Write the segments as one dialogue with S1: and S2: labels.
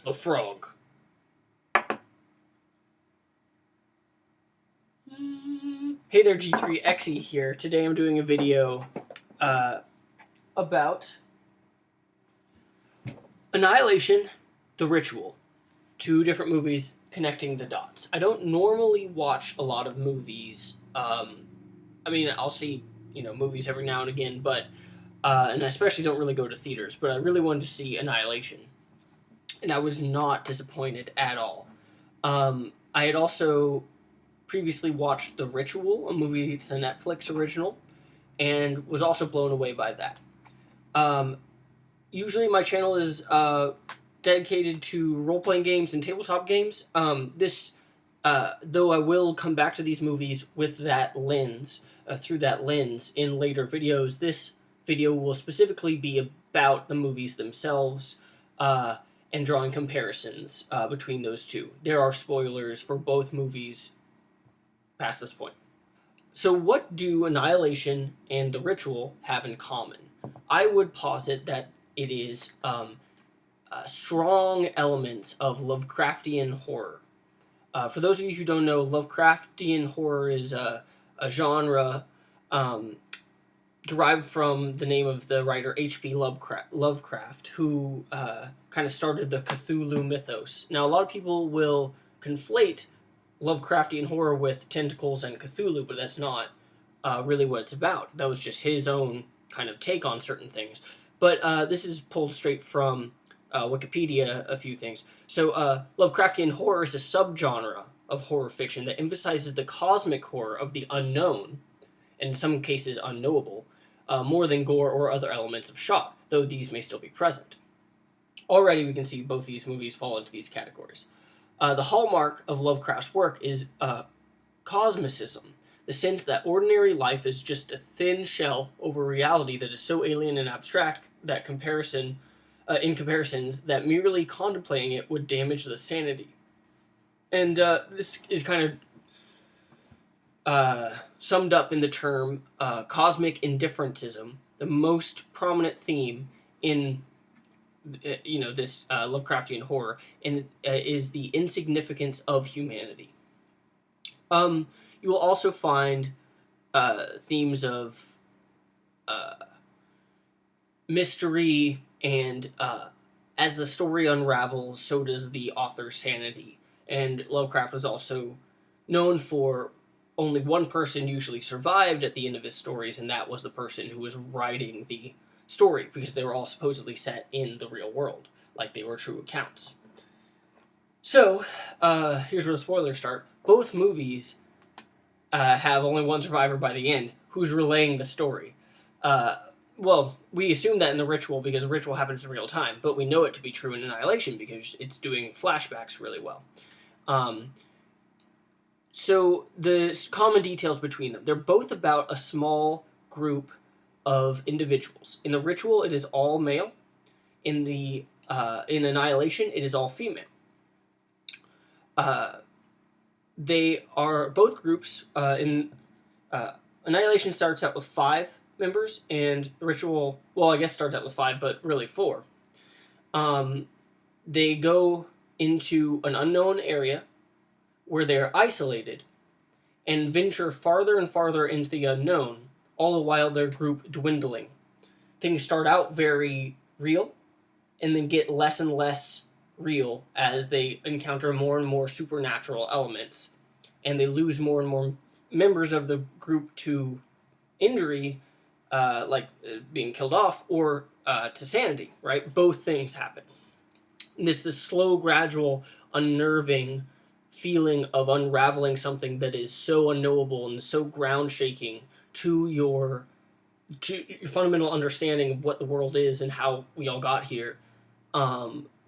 S1: the frog. Hey there, G3XE here. Today I'm doing a video about Annihilation, The Ritual. Two different movies connecting the dots. I don't normally watch a lot of movies. I'll see, movies every now and again, but and I especially don't really go to theaters, but I really wanted to see Annihilation. And I was not disappointed at all. I had also previously watched The Ritual, a movie. It's a Netflix original, and was also blown away by that. Usually my channel is dedicated to role-playing games and tabletop games. Though I will come back to these movies with that lens, through that lens in later videos, this video will specifically be about the movies themselves, and drawing comparisons between those two. There are spoilers for both movies past this point. So what do Annihilation and The Ritual have in common? I would posit that it is strong elements of Lovecraftian horror. For those of you who don't know, Lovecraftian horror is a genre derived from the name of the writer H.P. Lovecraft, who kind of started the Cthulhu mythos. Now, a lot of people will conflate Lovecraftian horror with tentacles and Cthulhu, but that's not really what it's about. That was just his own kind of take on certain things. But this is pulled straight from Wikipedia, a few things. So Lovecraftian horror is a subgenre of horror fiction that emphasizes the cosmic horror of the unknown, and in some cases unknowable, more than gore or other elements of shock, though these may still be present. Already we can see both these movies fall into these categories. The hallmark of Lovecraft's work is cosmicism, the sense that ordinary life is just a thin shell over reality that is so alien and abstract that in comparisons that merely contemplating it would damage the sanity. And this is kind of summed up in the term cosmic indifferentism, the most prominent theme in this Lovecraftian horror, and is the insignificance of humanity. You will also find themes of mystery, and as the story unravels, so does the author's sanity. And Lovecraft was also known for only one person usually survived at the end of his stories, and that was the person who was writing the story, because they were all supposedly set in the real world, like they were true accounts. So, here's where the spoilers start. Both movies have only one survivor by the end, who's relaying the story. Well, we assume that in The Ritual because The Ritual happens in real time, but we know it to be true in Annihilation because it's doing flashbacks really well. So the common details between them. They're both about a small group of individuals. In The Ritual, it is all male. In Annihilation, it is all female. They are both groups. Annihilation starts out with 5 members, and The Ritual, well, I guess starts out with 5, but really 4. They go into an unknown area where they're isolated and venture farther and farther into the unknown, all the while their group dwindling. Things start out very real and then get less and less real as they encounter more and more supernatural elements, and they lose more and more members of the group to injury, like being killed off, or to sanity, right? Both things happen. And it's this slow, gradual, unnerving feeling of unraveling something that is so unknowable and so ground-shaking to your fundamental understanding of what the world is and how we all got here,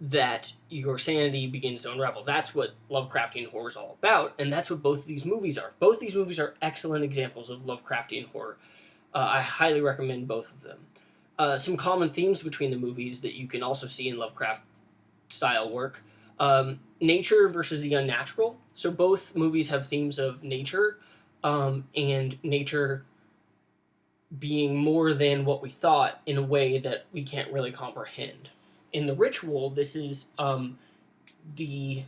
S1: that your sanity begins to unravel. That's what Lovecraftian horror is all about, and that's what both of these movies are. Both these movies are excellent examples of Lovecraftian horror. I highly recommend both of them. Some common themes between the movies that you can also see in Lovecraft-style work. Nature versus the unnatural. So both movies have themes of nature, and nature being more than what we thought in a way that we can't really comprehend. In The Ritual, this is the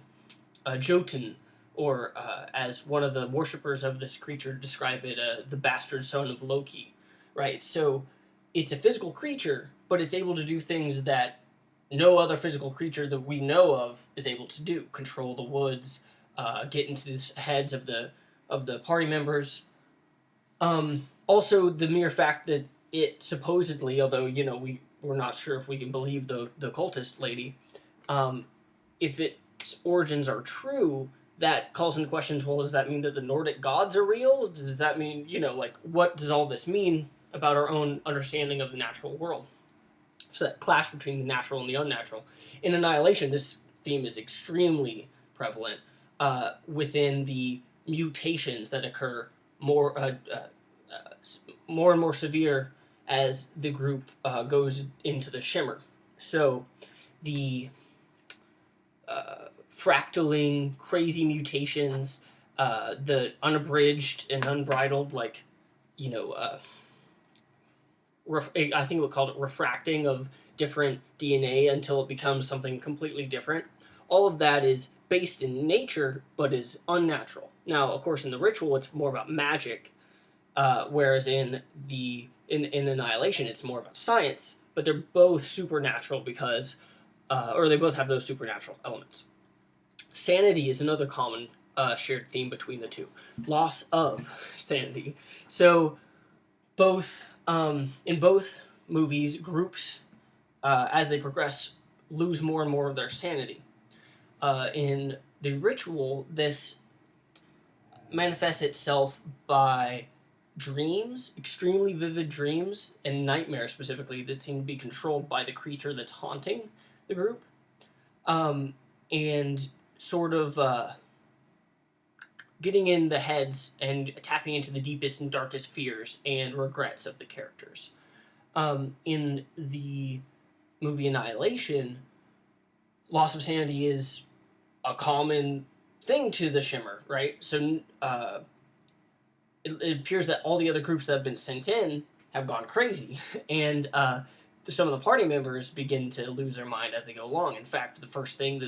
S1: Jotun, or as one of the worshippers of this creature describe it, the bastard son of Loki, right? So it's a physical creature, but it's able to do things that no other physical creature that we know of is able to do. Control the woods, get into the heads of the party members. Also, the mere fact that it supposedly, although we're not sure if we can believe the cultist lady, if its origins are true, that calls into questions. Well, does that mean that the Nordic gods are real? Does that mean what does all this mean about our own understanding of the natural world? So that clash between the natural and the unnatural. In Annihilation, this theme is extremely prevalent within the mutations that occur more more and more severe as the group goes into the Shimmer. So the fractaling, crazy mutations, the unabridged and unbridled, I think we called it refracting of different DNA until it becomes something completely different. All of that is based in nature, but is unnatural. Now, of course, in the ritual, it's more about magic, whereas in Annihilation, it's more about science. But they're both supernatural because, or they both have those supernatural elements. Sanity is another common shared theme between the two. Loss of sanity. So, in both movies, groups, as they progress, lose more and more of their sanity. In the ritual, this manifests itself by dreams, extremely vivid dreams, and nightmares specifically that seem to be controlled by the creature that's haunting the group. And sort of getting in the heads and tapping into the deepest and darkest fears and regrets of the characters. In the movie Annihilation, loss of sanity is a common thing to the Shimmer, right? So it appears that all the other groups that have been sent in have gone crazy, and some of the party members begin to lose their mind as they go along. In fact, the first thing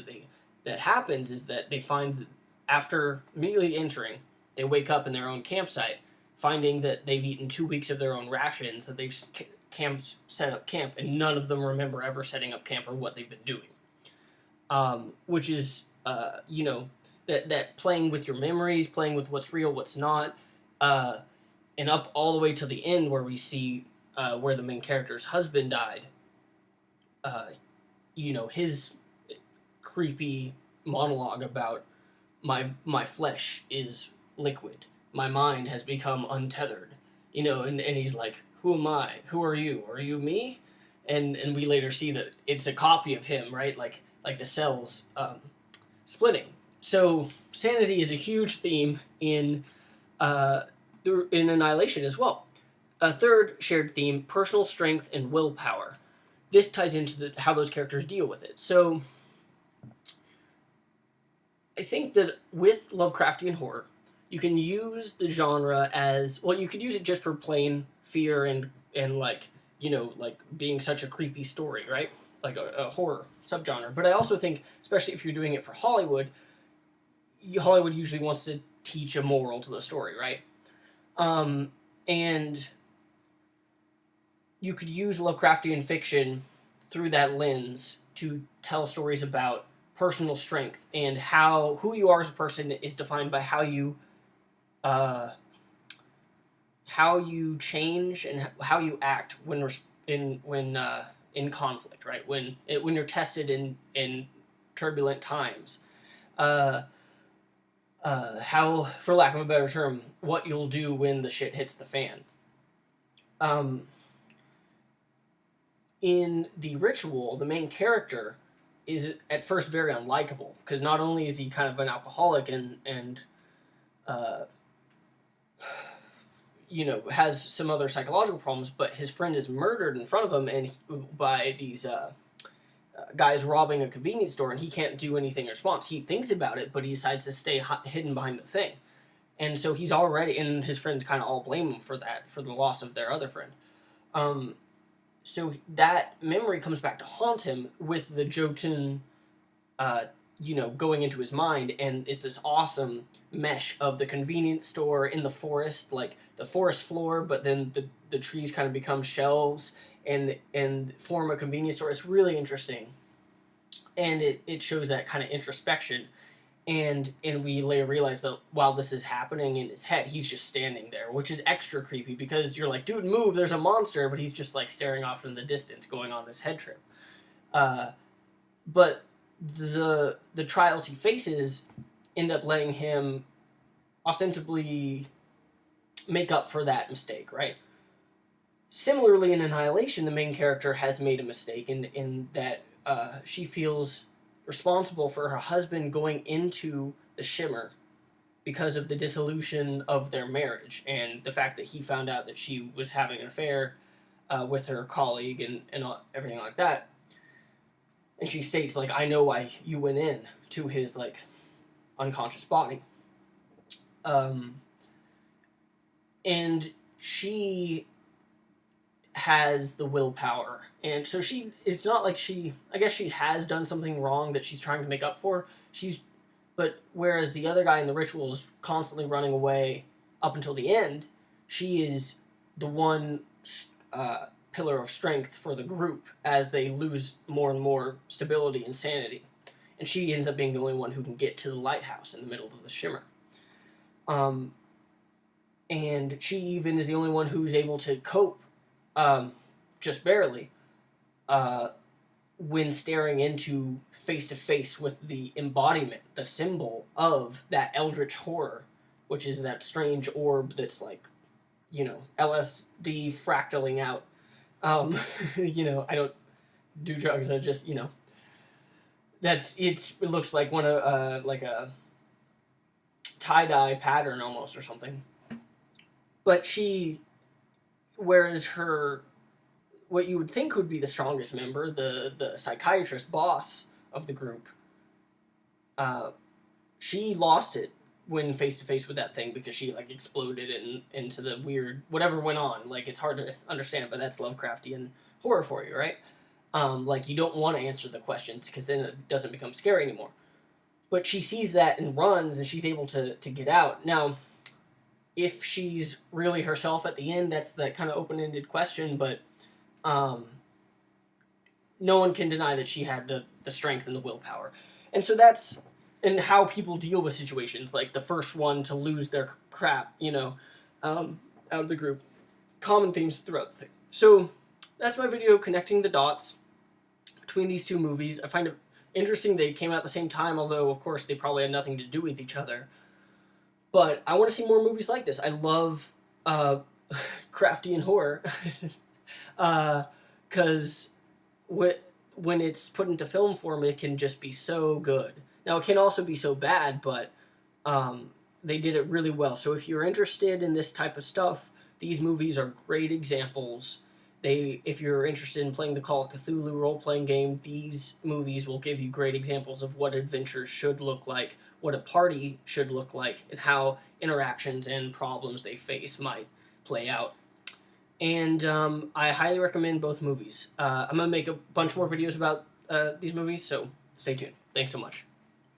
S1: that happens is that they find that after immediately entering, they wake up in their own campsite, finding that they've eaten 2 weeks of their own rations, that they've set up camp, and none of them remember ever setting up camp or what they've been doing. Which is, that playing with your memories, playing with what's real, what's not, and up all the way to the end where we see where the main character's husband died. His creepy monologue about my flesh is liquid, my mind has become untethered, and he's like, who am I? Who are you? Are you me? And we later see that it's a copy of him, right? Like the cells splitting. So sanity is a huge theme in Annihilation as well. A third shared theme: personal strength and willpower. This ties into how those characters deal with it. So I think that with Lovecraftian horror, you can use the genre as, well, you could use it just for plain fear and being such a creepy story, right? Like a horror subgenre. But I also think, especially if you're doing it for Hollywood, Hollywood usually wants to teach a moral to the story, right? And you could use Lovecraftian fiction through that lens to tell stories about personal strength and who you are as a person is defined by how you change and how you act when in conflict, right? When you're tested in turbulent times. How, for lack of a better term, what you'll do when the shit hits the fan. In the ritual, the main character is at first very unlikable, because not only is he kind of an alcoholic and has some other psychological problems, but his friend is murdered in front of him by these guys robbing a convenience store, and he can't do anything in response. He thinks about it, but he decides to stay hidden behind the thing. And so he's already, and his friends kind of all blame him for that, for the loss of their other friend. So that memory comes back to haunt him with the Jotun going into his mind, and it's this awesome mesh of the convenience store in the forest, like the forest floor, but then the trees kind of become shelves and form a convenience store. It's really interesting, and it shows that kind of introspection, and we later realize that while this is happening in his head, he's just standing there, which is extra creepy because you're like, dude, move, there's a monster, but he's just like staring off in the distance, going on this head trip. But the trials he faces end up letting him ostensibly make up for that mistake, right? Similarly, in Annihilation, the main character has made a mistake in that she feels responsible for her husband going into the Shimmer because of the dissolution of their marriage and the fact that he found out that she was having an affair with her colleague and everything like that. And she states, like, I know why you went in to his, like, unconscious body. And she has the willpower. And so it's not like I guess she has done something wrong that she's trying to make up for. But whereas the other guy in the ritual is constantly running away up until the end, she is the one pillar of strength for the group as they lose more and more stability and sanity. And she ends up being the only one who can get to the lighthouse in the middle of the Shimmer. And she even is the only one who's able to cope, just barely, when staring into face-to-face with the embodiment, the symbol of that eldritch horror, which is that strange orb that's like, LSD fractaling out. I don't do drugs. I just, it looks like one of like a tie-dye pattern almost or something. But whereas what you would think would be the strongest member, the psychiatrist boss of the group, she lost it when face to face with that thing because she like exploded into the weird whatever went on. Like, it's hard to understand, but that's Lovecraftian horror for you, right? Like, you don't want to answer the questions because then it doesn't become scary anymore. But she sees that and runs, and she's able to get out. Now, if she's really herself at the end, that's that kind of open-ended question, but no one can deny that she had the strength and the willpower. And so that's and how people deal with situations, like the first one to lose their crap, out of the group. Common themes throughout the thing. So that's my video connecting the dots between these two movies. I find it interesting they came out at the same time, although, of course, they probably had nothing to do with each other. But I want to see more movies like this. I love Craftian horror. Because when it's put into film form, it can just be so good. Now, it can also be so bad, but they did it really well. So if you're interested in this type of stuff, these movies are great examples. If you're interested in playing the Call of Cthulhu role-playing game, these movies will give you great examples of what adventures should look like, what a party should look like, and how interactions and problems they face might play out. And I highly recommend both movies. I'm going to make a bunch more videos about these movies, so stay tuned. Thanks so much.